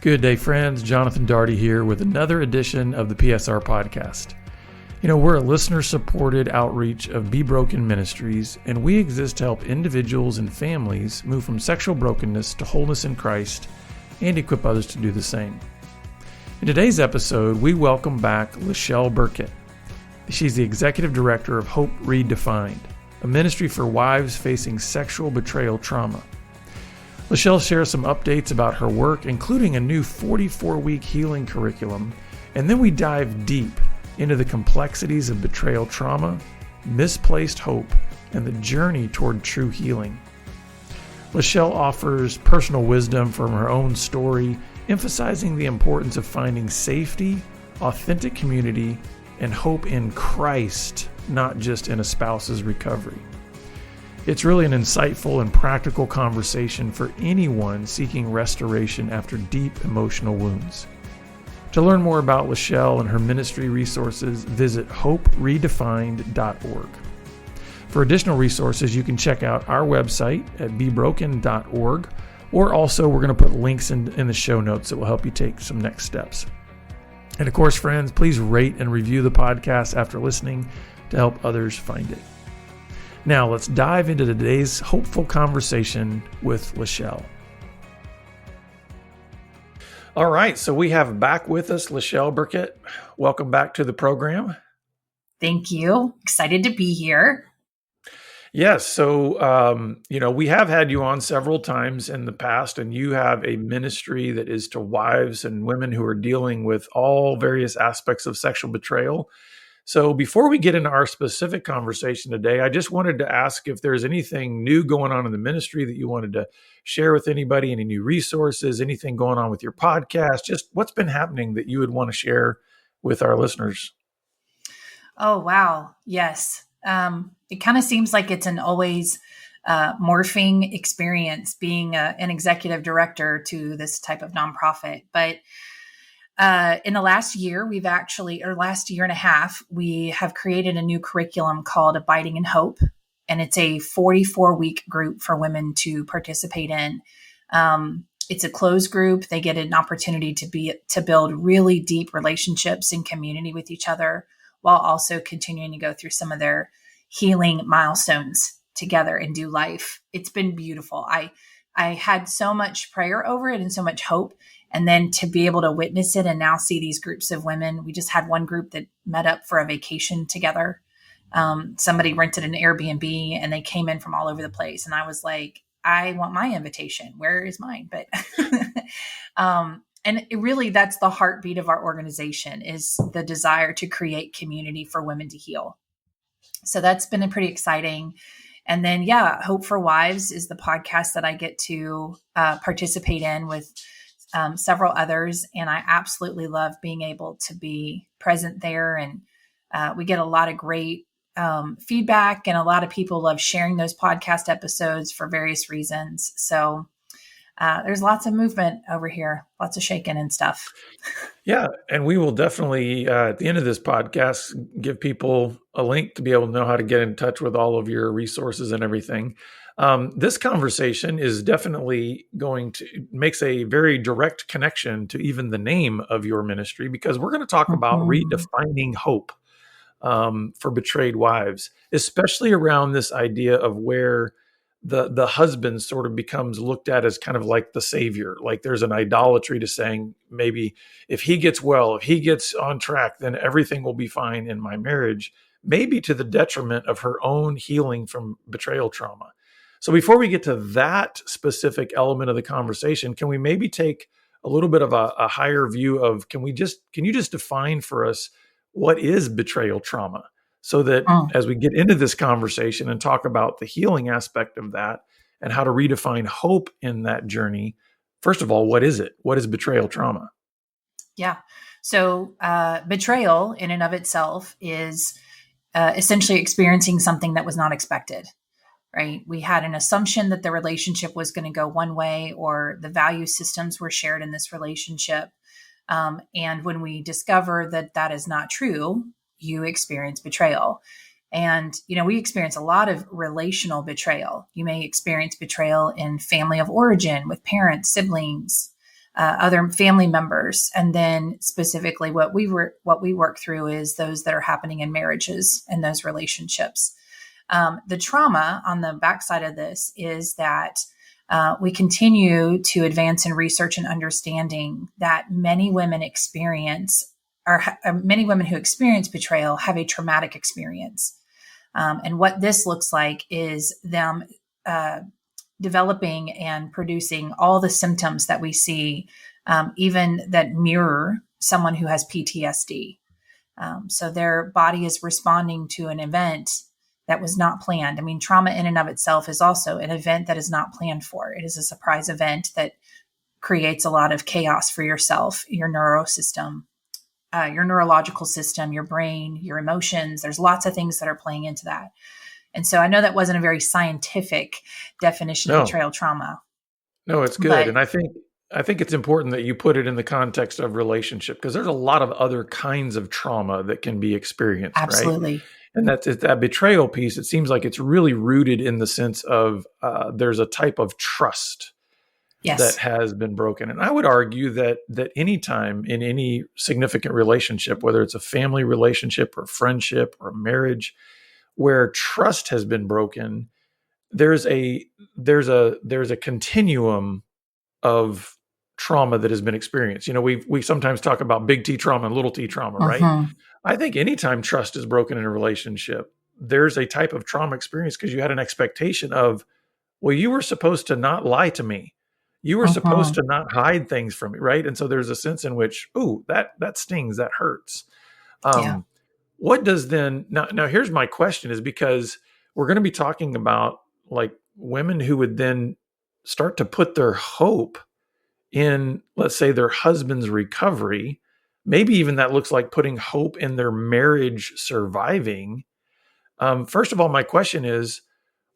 Good day, friends. Jonathan Daugherty here with another edition of the PSR podcast. We're a listener-supported outreach of Be Broken Ministries, and we exist to help individuals and families move from sexual brokenness to wholeness in Christ and equip others to do the same. In today's episode, we welcome back Lyschel Burket. She's the Executive Director of Hope Redefined, a ministry for wives facing sexual betrayal trauma. Lyschel shares some updates about her work, including a new 44-week healing curriculum, and then we dive deep into the complexities of betrayal trauma, misplaced hope, and the journey toward true healing. Lyschel offers personal wisdom from her own story, emphasizing the importance of finding safety, authentic community, and hope in Christ, not just in a spouse's recovery. It's really an insightful and practical conversation for anyone seeking restoration after deep emotional wounds. To learn more about Lyschel and her ministry resources, visit hoperedefined.org. For additional resources, you can check out our website at bebroken.org, or also we're going to put links in the show notes that will help you take some next steps. And of course, friends, please rate and review the podcast after listening to help others find it. Now, let's dive into today's hopeful conversation with Lyschel. All right, so we have back with us Lyschel Burket. Welcome back to the program. Thank you. Excited to be here. Yes, so, we have had you on several times in the past, and you have a ministry that is to wives and women who are dealing with all various aspects of sexual betrayal. So before we get into our specific conversation today, I just wanted to ask if there's anything new going on in the ministry that you wanted to share with anybody, any new resources, anything going on with your podcast, just what's been happening that you would want to share with our listeners. Oh, wow. Yes. It kind of seems like it's an always morphing experience being an executive director to this type of nonprofit. But in the last year, last year and a half, we have created a new curriculum called Abiding in Hope. And it's a 44-week group for women to participate in. It's a closed group. They get an opportunity to build really deep relationships and community with each other, while also continuing to go through some of their healing milestones together and do life. It's been beautiful. I had so much prayer over it and so much hope. And then to be able to witness it and now see these groups of women. We just had one group that met up for a vacation together. Somebody rented an Airbnb and they came in from all over the place. And I was like, I want my invitation. Where is mine? But, and it really, that's the heartbeat of our organization, is the desire to create community for women to heal. So that's been pretty exciting. And then, Hope for Wives is the podcast that I get to participate in with several others. And I absolutely love being able to be present there. And we get a lot of great feedback, and a lot of people love sharing those podcast episodes for various reasons. So there's lots of movement over here, lots of shaking and stuff. Yeah. And we will definitely, at the end of this podcast, give people a link to be able to know how to get in touch with all of your resources and everything. This conversation is definitely makes a very direct connection to even the name of your ministry, because we're going to talk about redefining hope for betrayed wives, especially around this idea of where the husband sort of becomes looked at as kind of like the savior. Like there's an idolatry to saying, maybe if he gets on track, then everything will be fine in my marriage, maybe to the detriment of her own healing from betrayal trauma. So before we get to that specific element of the conversation, can we maybe take a little bit of a higher view of, can you just define for us what is betrayal trauma? So that as we get into this conversation and talk about the healing aspect of that and how to redefine hope in that journey, first of all, what is it? What is betrayal trauma? Yeah. So betrayal in and of itself is essentially experiencing something that was not expected. Right? We had an assumption that the relationship was going to go one way, or the value systems were shared in this relationship. And when we discover that that is not true, you experience betrayal. And, we experience a lot of relational betrayal. You may experience betrayal in family of origin with parents, siblings, other family members. And then specifically what we work through is those that are happening in marriages and those relationships. The trauma on the backside of this is that we continue to advance in research and understanding that many women who experience betrayal have a traumatic experience. And what this looks like is them developing and producing all the symptoms that we see, even that mirror someone who has PTSD. So their body is responding to an event that was not planned. I mean, trauma in and of itself is also an event that is not planned for. It is a surprise event that creates a lot of chaos for yourself, your neurosystem, your neurological system, your brain, your emotions. There's lots of things that are playing into that. And so I know that wasn't a very scientific definition of betrayal trauma. No, it's good. And I think it's important that you put it in the context of relationship, because there's a lot of other kinds of trauma that can be experienced. Absolutely. Right? And that betrayal piece, it seems like it's really rooted in the sense of there's a type of trust that has been broken. And I would argue that any time in any significant relationship, whether it's a family relationship or friendship or marriage, where trust has been broken, there's a continuum of trauma that has been experienced. You know, we sometimes talk about big T trauma and little T trauma, right? I think anytime trust is broken in a relationship, there's a type of trauma experience because you had an expectation of, well, you were supposed to not lie to me. You were supposed to not hide things from me, right? And so there's a sense in which, ooh, that stings, that hurts. What does then, now here's my question, is because we're going to be talking about like women who would then start to put their hope in, let's say, their husband's recovery. Maybe even that looks like putting hope in their marriage surviving. First of all, my question is,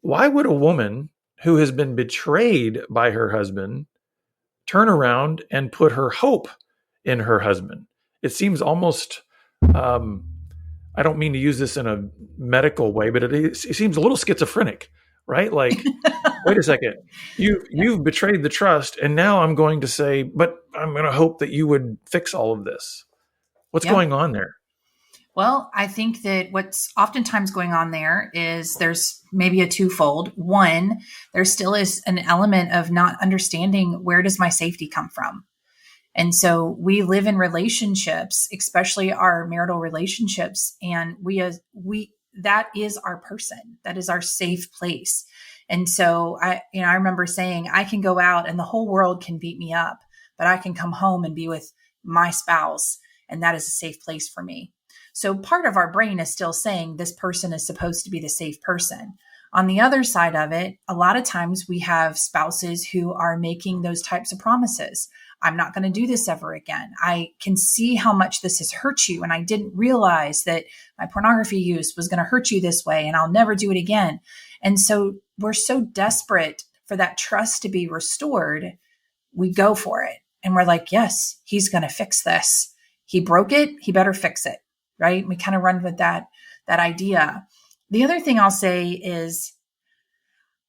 why would a woman who has been betrayed by her husband turn around and put her hope in her husband? It seems almost, I don't mean to use this in a medical way, but it seems a little schizophrenic, right? Like, wait a second, you've betrayed the trust, and now I'm going to say, but I'm going to hope that you would fix all of this. What's going on there? Well, I think that what's oftentimes going on there is there's maybe a twofold. One, there still is an element of not understanding, where does my safety come from? And so we live in relationships, especially our marital relationships, and that is our person. That is our safe place. And so I remember saying, I can go out and the whole world can beat me up, but I can come home and be with my spouse, and that is a safe place for me. So part of our brain is still saying this person is supposed to be the safe person. On the other side of it, a lot of times we have spouses who are making those types of promises. I'm not going to do this ever again. I can see how much this has hurt you, and I didn't realize that my pornography use was going to hurt you this way, and I'll never do it again. And so we're so desperate for that trust to be restored, we go for it. And we're like, yes, he's going to fix this. He broke it. He better fix it. Right? We kind of run with that idea. The other thing I'll say is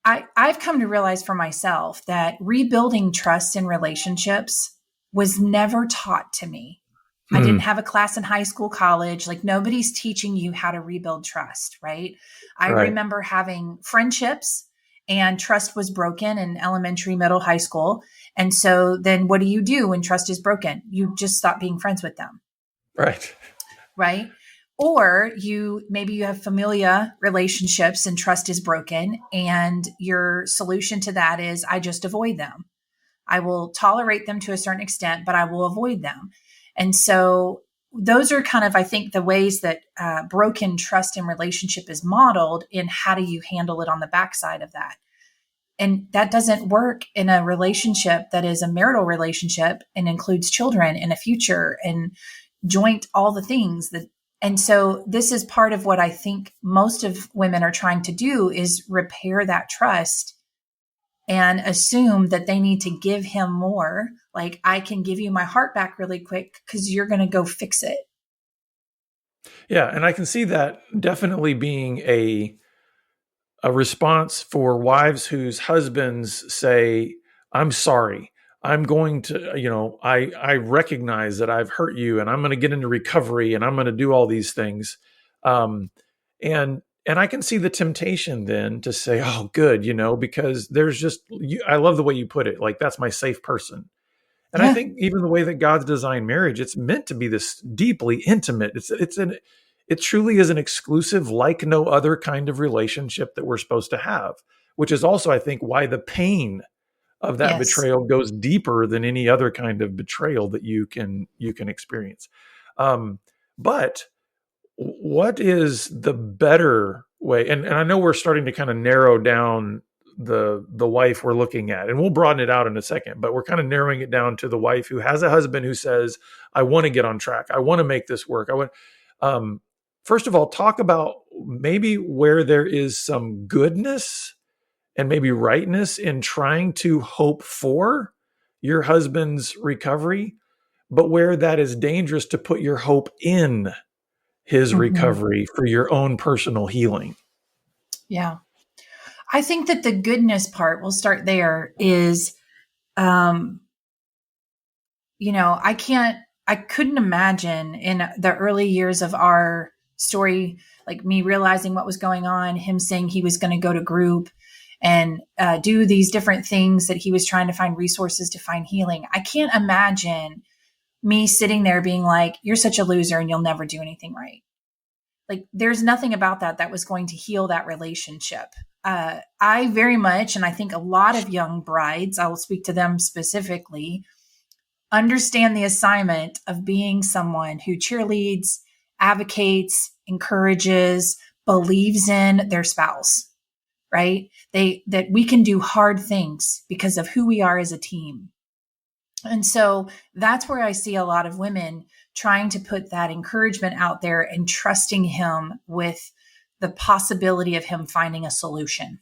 I've come to realize for myself that rebuilding trust in relationships was never taught to me. I didn't have a class in high school, college. Like, nobody's teaching you how to rebuild trust, right? I remember having friendships and trust was broken in elementary, middle, high school. And so then what do you do when trust is broken? You just stop being friends with them. Right? Or maybe you have familia relationships and trust is broken, and your solution to that is, I just avoid them. I will tolerate them to a certain extent, but I will avoid them. And so those are kind of, I think, the ways that broken trust in relationship is modeled in how do you handle it on the backside of that. And that doesn't work in a relationship that is a marital relationship and includes children and a future and joint, all the things that. And so this is part of what I think most of women are trying to do, is repair that trust and assume that they need to give him more. Like, I can give you my heart back really quick because you're going to go fix it. Yeah. And I can see that definitely being a response for wives whose husbands say, I'm sorry, I'm going to, I recognize that I've hurt you and I'm going to get into recovery and I'm going to do all these things. Um, and I can see the temptation then to say, oh, good, because there's just, I love the way you put it. Like, that's my safe person. And I Yeah. think even the way that God's designed marriage, it's meant to be this deeply intimate. It truly is an exclusive, like no other kind of relationship that we're supposed to have, which is also, I think, why the pain of that Yes. betrayal goes deeper than any other kind of betrayal that you can experience. But what is the better way? And I know we're starting to kind of narrow down the wife we're looking at, and we'll broaden it out in a second, but we're kind of narrowing it down to the wife who has a husband who says, I want to get on track, I want to make this work, I want um first of all, talk about maybe where there is some goodness and maybe rightness in trying to hope for your husband's recovery, but where that is dangerous to put your hope in his Hmm. recovery for your own personal healing. Yeah. I think that the goodness part, we'll start there, is, um, I couldn't imagine in the early years of our story, like me realizing what was going on, him saying he was going to go to group and do these different things that he was trying to find resources to find healing. I can't imagine me sitting there being like, you're such a loser and you'll never do anything right. Like, there's nothing about that was going to heal that relationship. I very much, and I think a lot of young brides, I will speak to them specifically, understand the assignment of being someone who cheerleads, advocates, encourages, believes in their spouse, right? That we can do hard things because of who we are as a team. And so that's where I see a lot of women trying to put that encouragement out there and trusting him with the possibility of him finding a solution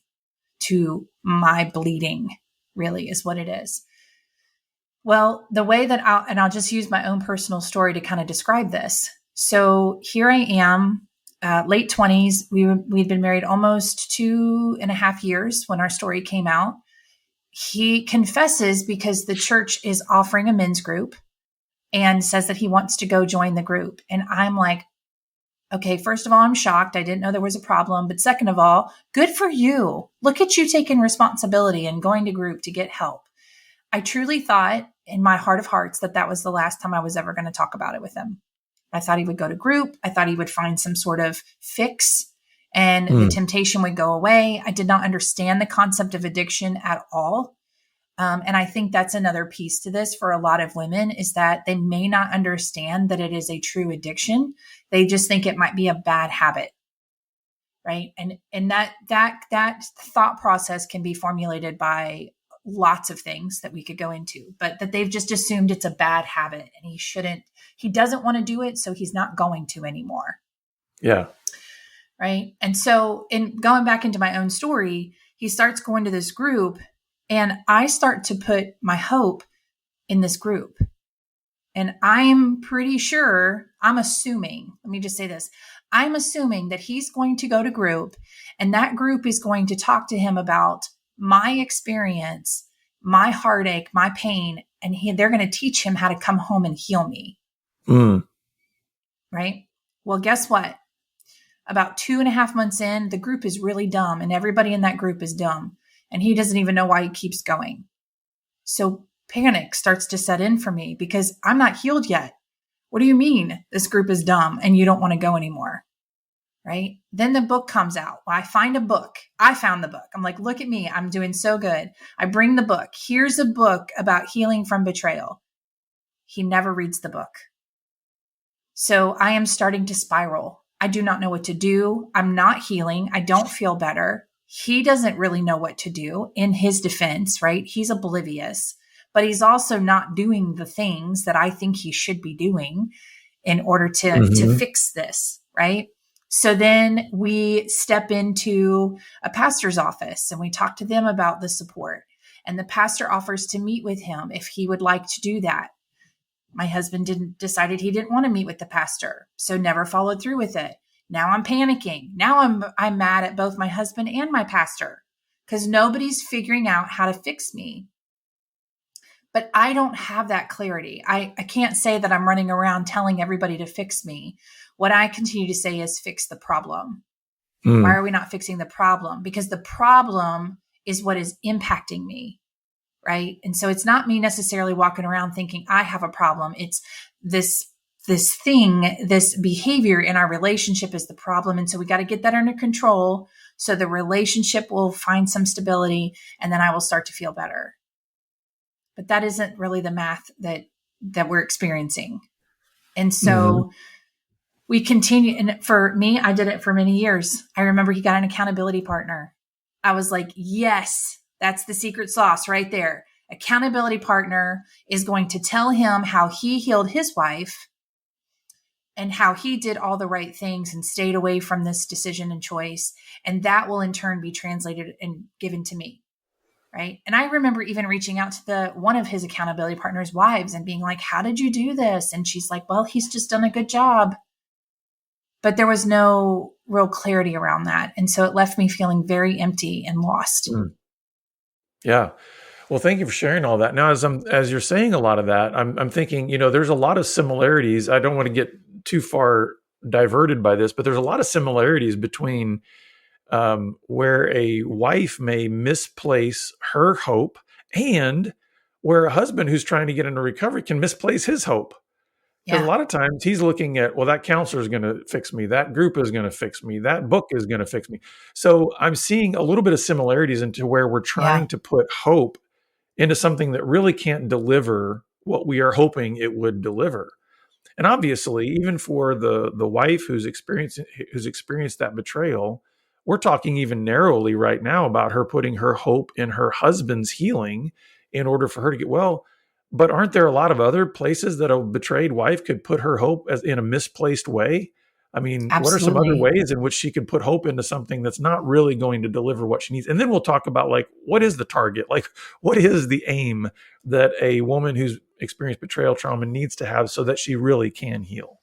to my bleeding, really is what it is. Well, the way that I'll just use my own personal story to kind of describe this. So here I am, late 20s. We'd been married almost 2.5 years when our story came out. He confesses because the church is offering a men's group and says that he wants to go join the group. And I'm like, okay, first of all, I'm shocked. I didn't know there was a problem. But second of all, good for you. Look at you taking responsibility and going to group to get help. I truly thought in my heart of hearts that was the last time I was ever going to talk about it with him. I thought he would go to group. I thought he would find some sort of fix and the temptation would go away. I did not understand the concept of addiction at all. And I think that's another piece to this for a lot of women, is that they may not understand that it is a true addiction. They just think it might be a bad habit. Right. And that thought process can be formulated by lots of things that we could go into, but that they've just assumed it's a bad habit and he doesn't want to do it. So he's not going to anymore. Yeah. Right. And so in going back into my own story, he starts going to this group and I start to put my hope in this group. And I'm pretty sure, let me just say this. I'm assuming that he's going to go to group and that group is going to talk to him about my experience, my heartache, my pain, and they're going to teach him how to come home and heal me. Right? Well, guess what? About 2.5 months in, the group is really dumb and everybody in that group is dumb. And he doesn't even know why he keeps going. So panic starts to set in for me because I'm not healed yet. What do you mean this group is dumb and you don't want to go anymore? Right? Then the book comes out. Well, I found the book. I'm like, look at me. I'm doing so good. I bring the book. Here's a book about healing from betrayal. He never reads the book. So I am starting to spiral. I do not know what to do. I'm not healing. I don't feel better. He doesn't really know what to do in his defense, right? He's oblivious, but he's also not doing the things that I think he should be doing in order to fix this, right? So then we step into a pastor's office and we talk to them about the support. And the pastor offers to meet with him if he would like to do that. My husband decided he didn't want to meet with the pastor, so never followed through with it. Now I'm panicking. Now I'm mad at both my husband and my pastor because nobody's figuring out how to fix me. But I don't have that clarity. I can't say that I'm running around telling everybody to fix me. What I continue to say is fix the problem. Why Mm. are we not fixing the problem? Because the problem is what is impacting me. Right. And so it's not me necessarily walking around thinking I have a problem. It's this thing, this behavior in our relationship is the problem. And so we got to get that under control so the relationship will find some stability and then I will start to feel better. But that isn't really the math that we're experiencing. And Mm-hmm. so we continue. And for me, I did it for many years. I remember he got an accountability partner. I was like, yes, that's the secret sauce right there. Accountability partner is going to tell him how he healed his wife and how he did all the right things and stayed away from this decision and choice. And that will in turn be translated and given to me. Right. And I remember even reaching out to one of his accountability partners' wives and being like, how did you do this? And she's like, well, he's just done a good job. But there was no real clarity around that. And so it left me feeling very empty and lost. Mm. Yeah. Well, thank you for sharing all that. Now, as you're saying a lot of that, I'm thinking, there's a lot of similarities. I don't want to get too far diverted by this, but there's a lot of similarities between where a wife may misplace her hope and where a husband who's trying to get into recovery can misplace his hope. Because a Yeah, lot of times he's looking at, well, that counselor is going to fix me. That group is going to fix me. That book is going to fix me. So I'm seeing a little bit of similarities into where we're yeah, trying to put hope into something that really can't deliver what we are hoping it would deliver. And obviously, even for the wife who's experienced that betrayal, we're talking even narrowly right now about her putting her hope in her husband's healing in order for her to get well. But aren't there a lot of other places that a betrayed wife could put her hope as in a misplaced way? I mean, what are some other absolutely. ways in which she could put hope into something that's not really going to deliver what she needs? And then we'll talk about, like, what is the target? Like, what is the aim that a woman who's experienced betrayal trauma needs to have so that she really can heal?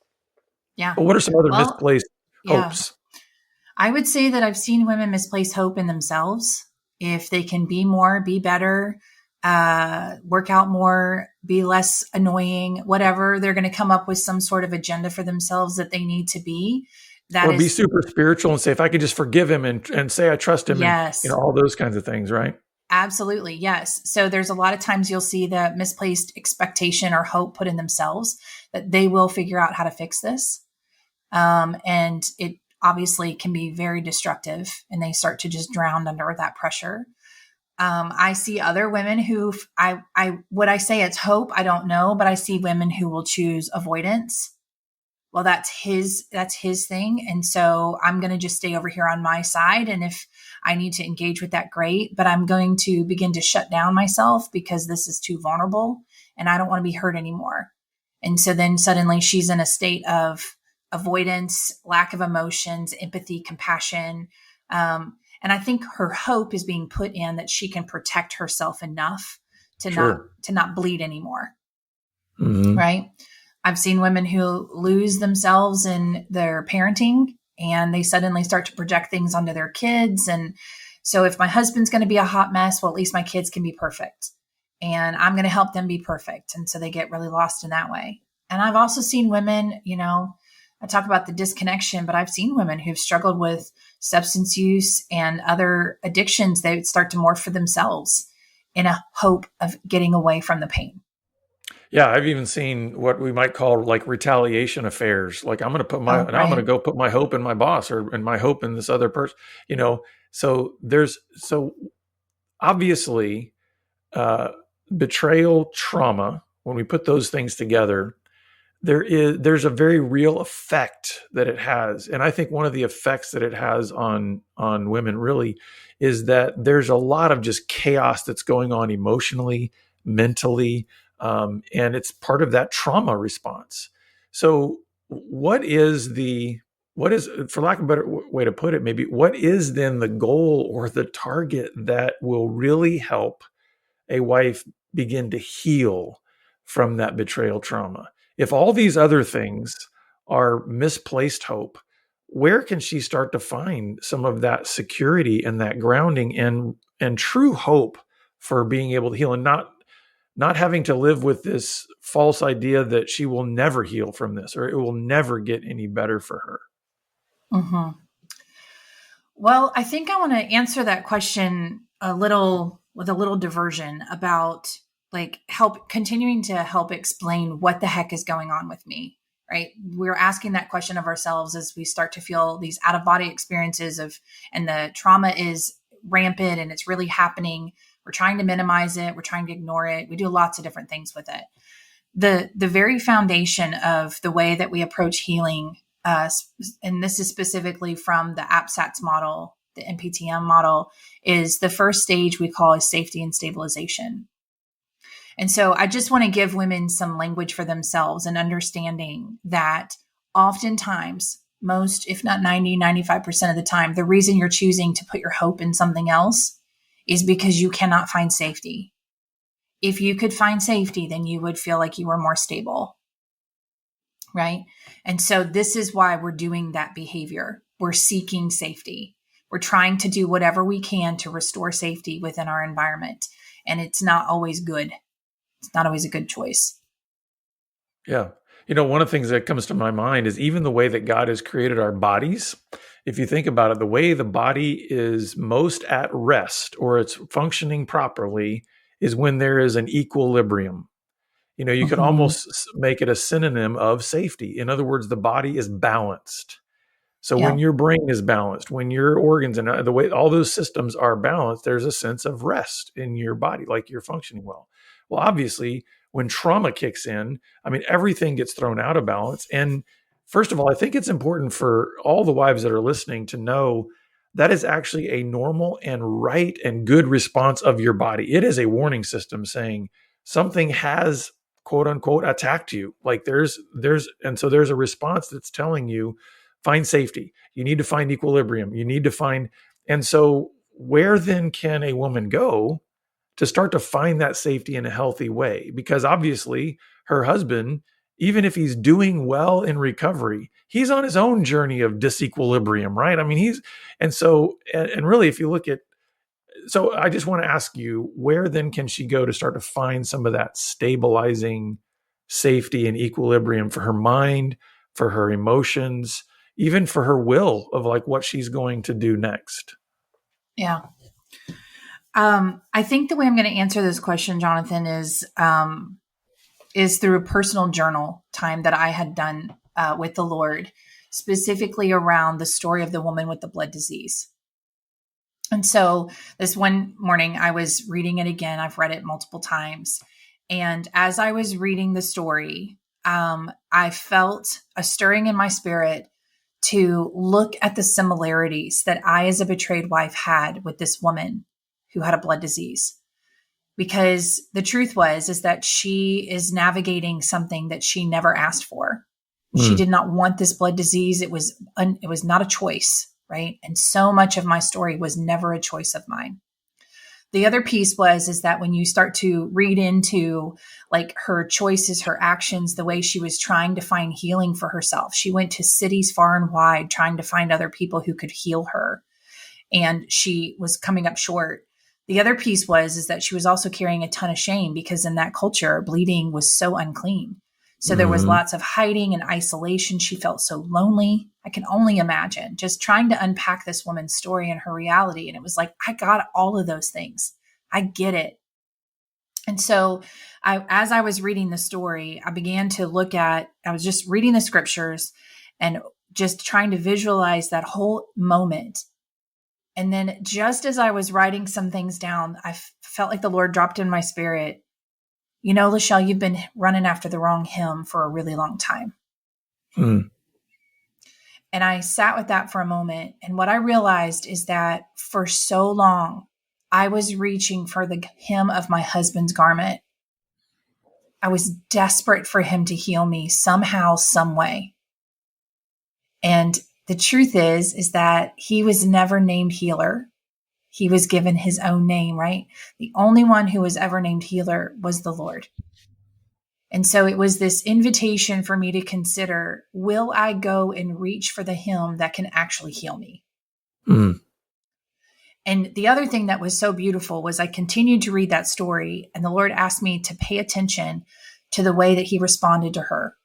Yeah. But what are some other Well, misplaced yeah. hopes? I would say that I've seen women misplace hope in themselves. If they can be more, be better, work out more, be less annoying, whatever, they're going to come up with some sort of agenda for themselves that they need to be. That Or be is, super spiritual and say, if I could just forgive him and say I trust him and yes, all those kinds of things, right? absolutely. Yes. So there's a lot of times you'll see the misplaced expectation or hope put in themselves that they will figure out how to fix this. And it obviously can be very destructive and they start to just drown under that pressure. I see other women who would I say it's hope? I don't know, but I see women who will choose avoidance. Well, that's his thing. And so I'm going to just stay over here on my side. And if I need to engage with that, great, but I'm going to begin to shut down myself because this is too vulnerable and I don't want to be hurt anymore. And so then suddenly she's in a state of avoidance, lack of emotions, empathy, compassion. And I think her hope is being put in that she can protect herself enough to not Sure. to not bleed anymore. Hmm. Right. I've seen women who lose themselves in their parenting and they suddenly start to project things onto their kids. And so if my husband's going to be a hot mess, well, at least my kids can be perfect and I'm going to help them be perfect. And so they get really lost in that way. And I've also seen women, I talk about the disconnection, but I've seen women who've struggled with substance use and other addictions. They would start to morph for themselves in a hope of getting away from the pain. Yeah, I've even seen what we might call like retaliation affairs. Like Oh, I'm going to right. go put my hope in my boss or in my hope in this other person, so obviously, uh, betrayal trauma, when we put those things together, there's a very real effect that it has. And I think one of the effects that it has on women really is that there's a lot of just chaos that's going on emotionally, mentally, and it's part of that trauma response. So what is, for lack of a better way to put it, maybe what is then the goal or the target that will really help a wife begin to heal from that betrayal trauma? If all these other things are misplaced hope, where can she start to find some of that security and that grounding and true hope for being able to heal, and not having to live with this false idea that she will never heal from this or it will never get any better for her? Mm-hmm. Well, I think I want to answer that question a little with a little diversion about like continuing to help explain what the heck is going on with me, right? We're asking that question of ourselves as we start to feel these out of body experiences and the trauma is rampant and it's really happening. We're trying to minimize it. We're trying to ignore it. We do lots of different things with it. The very foundation of the way that we approach healing, and this is specifically from the APSATS model, the NPTM model, is the first stage we call is safety and stabilization. And so I just want to give women some language for themselves and understanding that oftentimes, most, if not 95% of the time, the reason you're choosing to put your hope in something else is because you cannot find safety. If you could find safety, then you would feel like you were more stable, right? And so this is why we're doing that behavior. We're seeking safety. We're trying to do whatever we can to restore safety within our environment. And it's not always good. It's not always a good choice. Yeah. One of the things that comes to my mind is even the way that God has created our bodies. If you think about it, the way the body is most at rest or it's functioning properly is when there is an equilibrium. You could almost make it a synonym of safety. In other words, the body is balanced. So when your brain is balanced, when your organs and the way all those systems are balanced, there's a sense of rest in your body, like you're functioning well. Well, obviously, when trauma kicks in, everything gets thrown out of balance. And first of all, I think it's important for all the wives that are listening to know that is actually a normal and right and good response of your body. It is a warning system saying something has, quote unquote, attacked you. Like and so there's a response that's telling you, find safety. You need to find equilibrium. You need to find, and so where then can a woman go to start to find that safety in a healthy way? Because obviously her husband, even if he's doing well in recovery, he's on his own journey of disequilibrium, right? And really, if you look at, so I just want to ask you, where then can she go to start to find some of that stabilizing safety and equilibrium for her mind, for her emotions, even for her will of like what she's going to do next? Yeah. I think the way I'm going to answer this question, Jonathan, is through a personal journal time that I had done with the Lord, specifically around the story of the woman with the blood disease. And so this one morning I was reading it again. I've read it multiple times. And as I was reading the story, I felt a stirring in my spirit to look at the similarities that I, as a betrayed wife, had with this woman who had a blood disease. Because the truth is that she is navigating something that she never asked for. She did not want this blood disease. It was not a choice, right? And so much of my story was never a choice of mine. The other piece is that when you start to read into like her choices, her actions, the way she was trying to find healing for herself, she went to cities far and wide trying to find other people who could heal her. And she was coming up short. The other piece is that she was also carrying a ton of shame because in that culture, bleeding was so unclean. So there was lots of hiding and isolation. She felt so lonely. I can only imagine just trying to unpack this woman's story and her reality. And it was like, I got all of those things. I get it. And so as I was reading the story, I began to I was just reading the scriptures and just trying to visualize that whole moment. And then just as I was writing some things down, I felt like the Lord dropped in my spirit, Lyschel, you've been running after the wrong him for a really long time. And I sat with that for a moment. And what I realized is that for so long, I was reaching for the hem of my husband's garment. I was desperate for him to heal me somehow, some way. And the truth is that he was never named healer. He was given his own name, right? The only one who was ever named healer was the Lord. And so it was this invitation for me to consider, will I go and reach for the him that can actually heal me? And the other thing that was so beautiful was I continued to read that story, and the Lord asked me to pay attention to the way that he responded to her.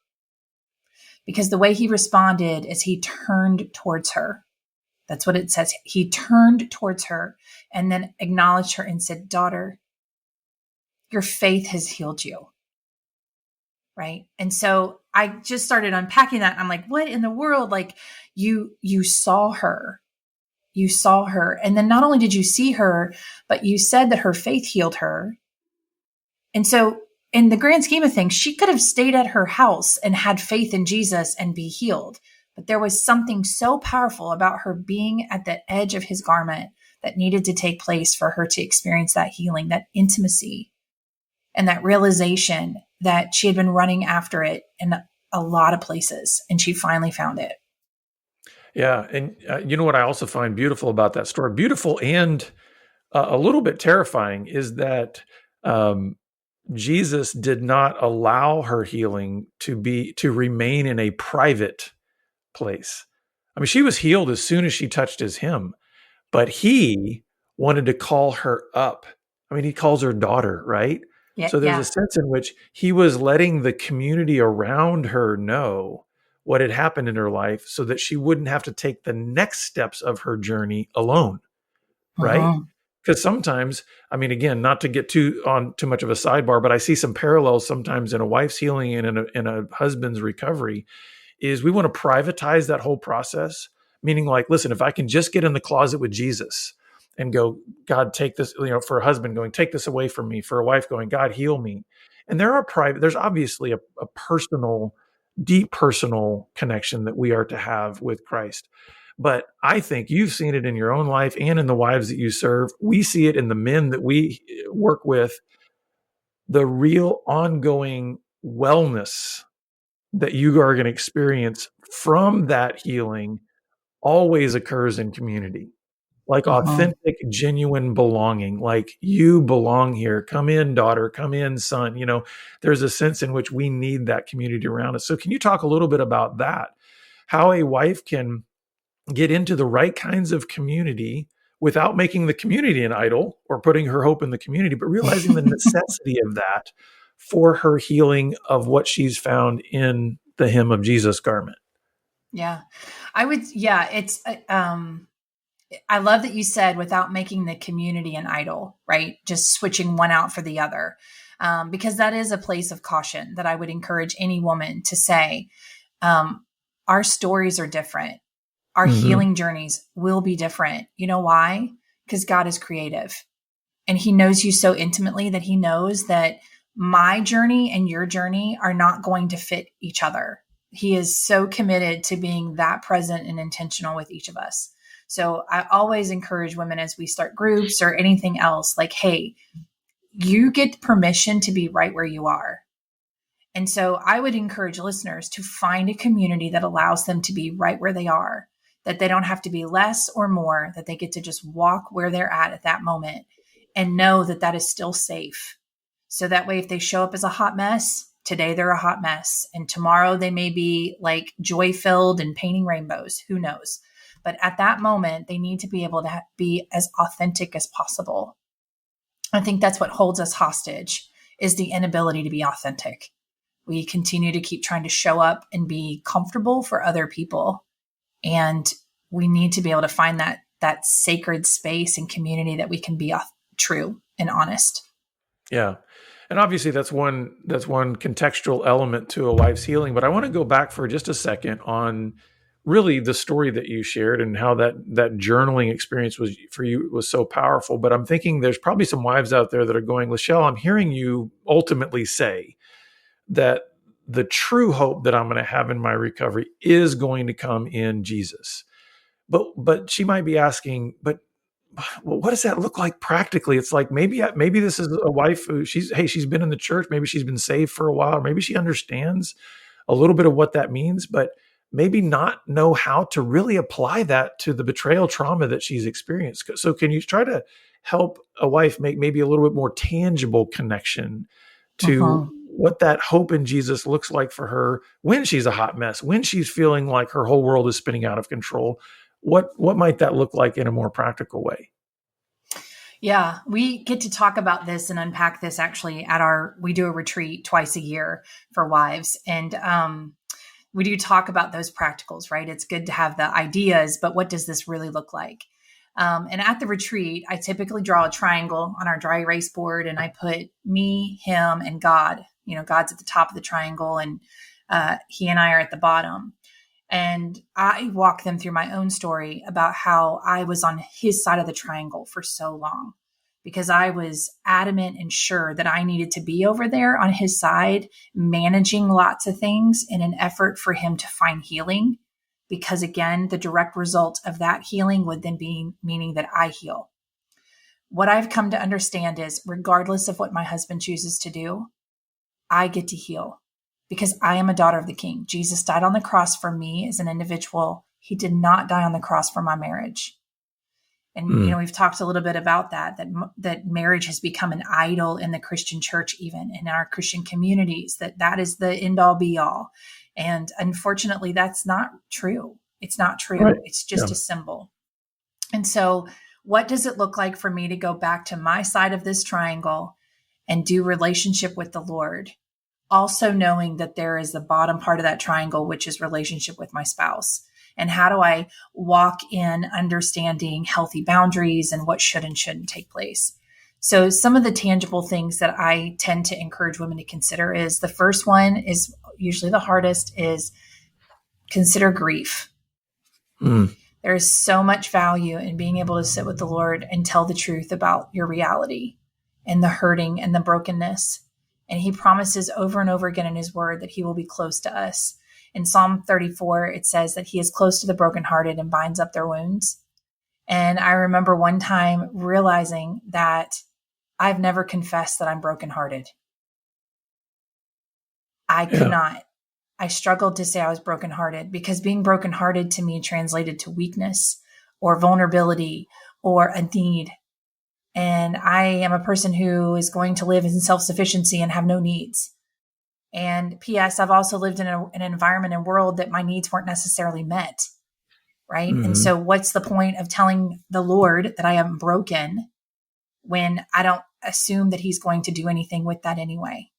Because the way he responded is he turned towards her. That's what it says. He turned towards her and then acknowledged her and said, "Daughter, your faith has healed you." Right. And so I just started unpacking that. I'm like, what in the world? Like you saw her. You saw her. And then not only did you see her, but you said that her faith healed her. And so in the grand scheme of things, she could have stayed at her house and had faith in Jesus and be healed. But there was something so powerful about her being at the edge of his garment that needed to take place for her to experience that healing, that intimacy, and that realization that she had been running after it in a lot of places, and she finally found it. Yeah. And you know what I also find beautiful about that story, beautiful and a little bit terrifying, is that Jesus did not allow her healing to remain in a private place. I mean, she was healed as soon as she touched his hem, but he wanted to call her up. I mean, he calls her daughter, right? Yeah. So there's a Yeah. sense in which he was letting the community around her know what had happened in her life so that she wouldn't have to take the next steps of her journey alone, right? Uh-huh. Because sometimes, I mean, again, not to get too much of a sidebar, but I see some parallels sometimes in a wife's healing and in a husband's recovery. Is we want to privatize that whole process, meaning like, listen, if I can just get in the closet with Jesus and go, God, take this, for a husband going, take this away from me, for a wife going, God, heal me. And there's obviously a personal, deep personal connection that we are to have with Christ. But I think you've seen it in your own life and in the wives that you serve. We see it in the men that we work with, the real ongoing wellness that you are going to experience from that healing always occurs in community. Like Uh-huh. authentic, genuine belonging, like you belong here. Come in, daughter, come in, son. There's a sense in which we need that community around us. So can you talk a little bit about that? How a wife can get into the right kinds of community without making the community an idol or putting her hope in the community, but realizing the necessity of that for her healing of what she's found in the hem of Jesus garment. Yeah. It's, I love that you said without making the community an idol, right? Just switching one out for the other. Because that is a place of caution that I would encourage any woman to say, our stories are different. Our Mm-hmm. healing journeys will be different. You know why? Because God is creative and he knows you so intimately that he knows that my journey and your journey are not going to fit each other. He is so committed to being that present and intentional with each of us. So I always encourage women as we start groups or anything else, like, hey, you get permission to be right where you are. And so I would encourage listeners to find a community that allows them to be right where they are, that they don't have to be less or more, that they get to just walk where they're at that moment and know that that is still safe. So that way, if they show up as a hot mess, today they're a hot mess. And tomorrow they may be like joy filled and painting rainbows. Who knows? But at that moment, they need to be able to be as authentic as possible. I think that's what holds us hostage is the inability to be authentic. We continue to keep trying to show up and be comfortable for other people. And we need to be able to find that sacred space and community that we can be true and honest. Yeah. And obviously that's one contextual element to a wife's healing. But I want to go back for just a second on really the story that you shared and how that journaling experience was for you was so powerful. But I'm thinking there's probably some wives out there that are going, Lyschel, I'm hearing you ultimately say that the true hope that I'm going to have in my recovery is going to come in Jesus. But she might be asking, but well, what does that look like practically? It's like maybe this is a wife who she's been in the church, maybe she's been saved for a while, or maybe she understands a little bit of what that means, but maybe not know how to really apply that to the betrayal trauma that she's experienced. So can you try to help a wife make maybe a little bit more tangible connection to Uh-huh. what that hope in Jesus looks like for her when she's a hot mess, when she's feeling like her whole world is spinning out of control? What might that look like in a more practical way? Yeah, we get to talk about this and unpack this actually we do a retreat twice a year for wives. And we do talk about those practicals, right? It's good to have the ideas, but what does this really look like? And at the retreat, I typically draw a triangle on our dry erase board and I put me, him, and God. God's at the top of the triangle and he and I are at the bottom. And I walk them through my own story about how I was on his side of the triangle for so long because I was adamant and sure that I needed to be over there on his side, managing lots of things in an effort for him to find healing. Because again, the direct result of that healing would then be meaning that I heal. What I've come to understand is regardless of what my husband chooses to do, I get to heal because I am a daughter of the King. Jesus died on the cross for me as an individual. He did not die on the cross for my marriage. And, we've talked a little bit about that marriage has become an idol in the Christian church, even in our Christian communities, that is the end all be all. And unfortunately, that's not true. It's not true. Right. It's just a symbol. And so what does it look like for me to go back to my side of this triangle and do relationship with the Lord? Also knowing that there is the bottom part of that triangle, which is relationship with my spouse. And how do I walk in understanding healthy boundaries and what should and shouldn't take place? So some of the tangible things that I tend to encourage women to consider is the first one is usually the hardest is consider grief. There is so much value in being able to sit with the Lord and tell the truth about your reality and the hurting and the brokenness. And he promises over and over again in his word that he will be close to us. In Psalm 34, it says that he is close to the brokenhearted and binds up their wounds. And I remember one time realizing that I've never confessed that I'm brokenhearted. I could not. I struggled to say I was brokenhearted because being brokenhearted to me translated to weakness or vulnerability or a need. And I am a person who is going to live in self-sufficiency and have no needs. And P.S., I've also lived in an environment and world that my needs weren't necessarily met, right? Mm-hmm. And so what's the point of telling the Lord that I am broken when I don't assume that he's going to do anything with that anyway?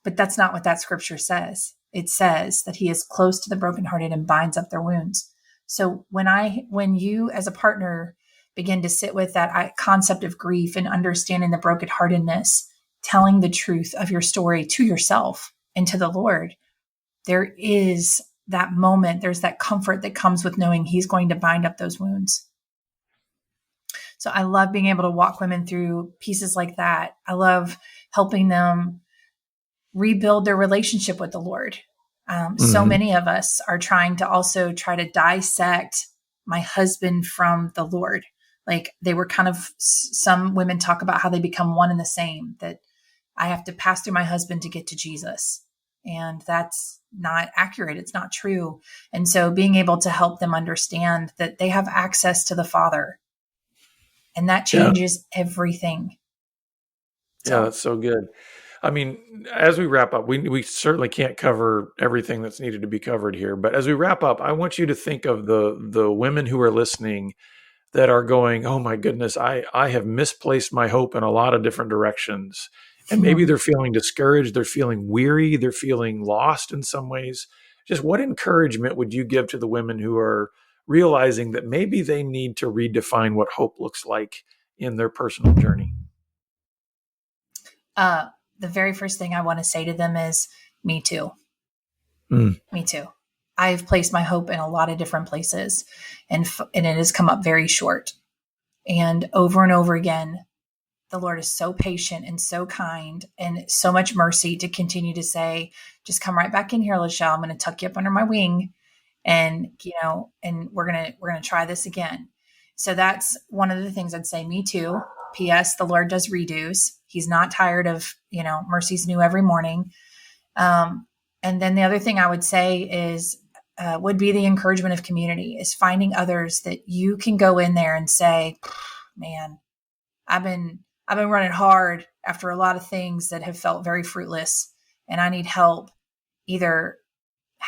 But that's not what that scripture says. It says that he is close to the brokenhearted and binds up their wounds. So when you as a partner begin to sit with that concept of grief and understanding the brokenheartedness, telling the truth of your story to yourself and to the Lord, there is that moment, there's that comfort that comes with knowing he's going to bind up those wounds. So I love being able to walk women through pieces like that. I love helping them rebuild their relationship with the Lord. So many of us are trying to dissect my husband from the Lord. Like they were some women talk about how they become one and the same, that I have to pass through my husband to get to Jesus. And that's not accurate. It's not true. And so being able to help them understand that they have access to the Father, and that changes everything. Yeah, that's so good. I mean, as we wrap up, we certainly can't cover everything that's needed to be covered here. But as we wrap up, I want you to think of the women who are listening that are going, oh my goodness, I have misplaced my hope in a lot of different directions. And maybe they're feeling discouraged, they're feeling weary, they're feeling lost in some ways. Just what encouragement would you give to the women who are realizing that maybe they need to redefine what hope looks like in their personal journey? The very first thing I want to say to them is, me too. Me too. I've placed my hope in a lot of different places and it has come up very short. And over again, the Lord is so patient and so kind and so much mercy to continue to say, just come right back in here, Lyschel. I'm going to tuck you up under my wing and, and we're going to try this again. So that's one of the things I'd say, me too. P.S. The Lord does redos. He's not tired of, mercies new every morning. And then the other thing I would say is, would be the encouragement of community, is finding others that you can go in there and say, man, I've been running hard after a lot of things that have felt very fruitless, and I need help either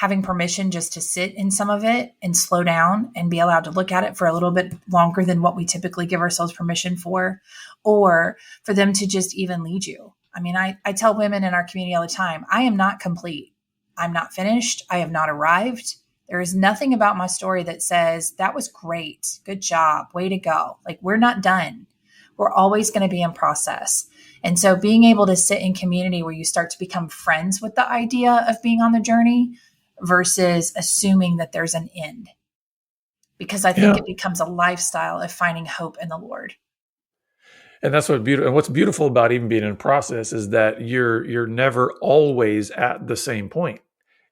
having permission just to sit in some of it and slow down and be allowed to look at it for a little bit longer than what we typically give ourselves permission for, or for them to just even lead you. I mean, I tell women in our community all the time, I am not complete. I'm not finished. I have not arrived. There is nothing about my story that says, that was great. Good job. Way to go. Like, we're not done. We're always going to be in process. And so being able to sit in community where you start to become friends with the idea of being on the journey versus assuming that there's an end. Because I think it becomes a lifestyle of finding hope in the Lord. And that's what's beautiful about even being in process is that you're never always at the same point.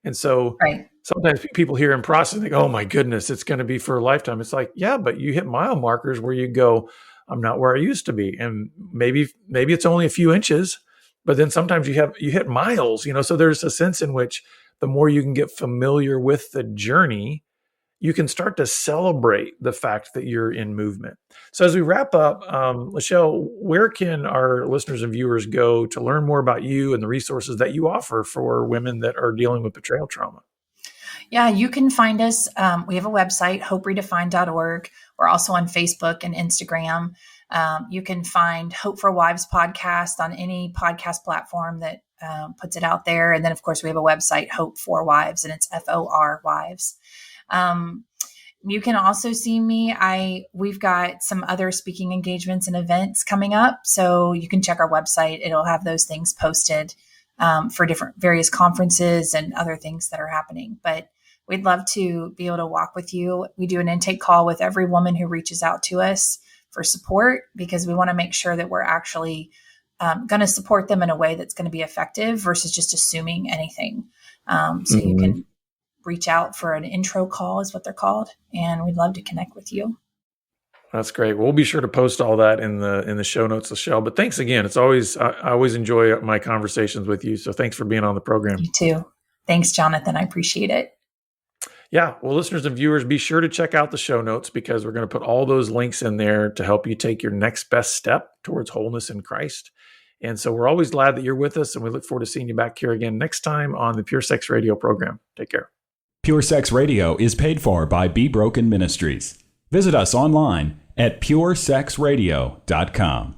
And so sometimes people hear in process and think, oh my goodness, it's going to be for a lifetime. It's like, yeah, but you hit mile markers where you go, I'm not where I used to be. And maybe it's only a few inches, but then sometimes you hit miles, so there's a sense in which the more you can get familiar with the journey, you can start to celebrate the fact that you're in movement. So as we wrap up, Lyschel, where can our listeners and viewers go to learn more about you and the resources that you offer for women that are dealing with betrayal trauma? Yeah, you can find us. We have a website, hoperedefined.org. We're also on Facebook and Instagram. You can find Hope for Wives podcast on any podcast platform that puts it out there. And then, of course, we have a website, Hope for Wives, and it's FOR Wives. You can also see me. We've got some other speaking engagements and events coming up. So you can check our website. It'll have those things posted for different various conferences and other things that are happening. But we'd love to be able to walk with you. We do an intake call with every woman who reaches out to us for support, because we want to make sure that we're actually going to support them in a way that's going to be effective versus just assuming anything. You can reach out for an intro call is what they're called. And we'd love to connect with you. That's great. We'll be sure to post all that in the show notes, Lyschel. But thanks again. I always enjoy my conversations with you. So thanks for being on the program. You too. Thanks, Jonathan. I appreciate it. Yeah. Well, listeners and viewers, be sure to check out the show notes, because we're going to put all those links in there to help you take your next best step towards wholeness in Christ. And so we're always glad that you're with us, and we look forward to seeing you back here again next time on the Pure Sex Radio program. Take care. Pure Sex Radio is paid for by Be Broken Ministries. Visit us online at puresexradio.com.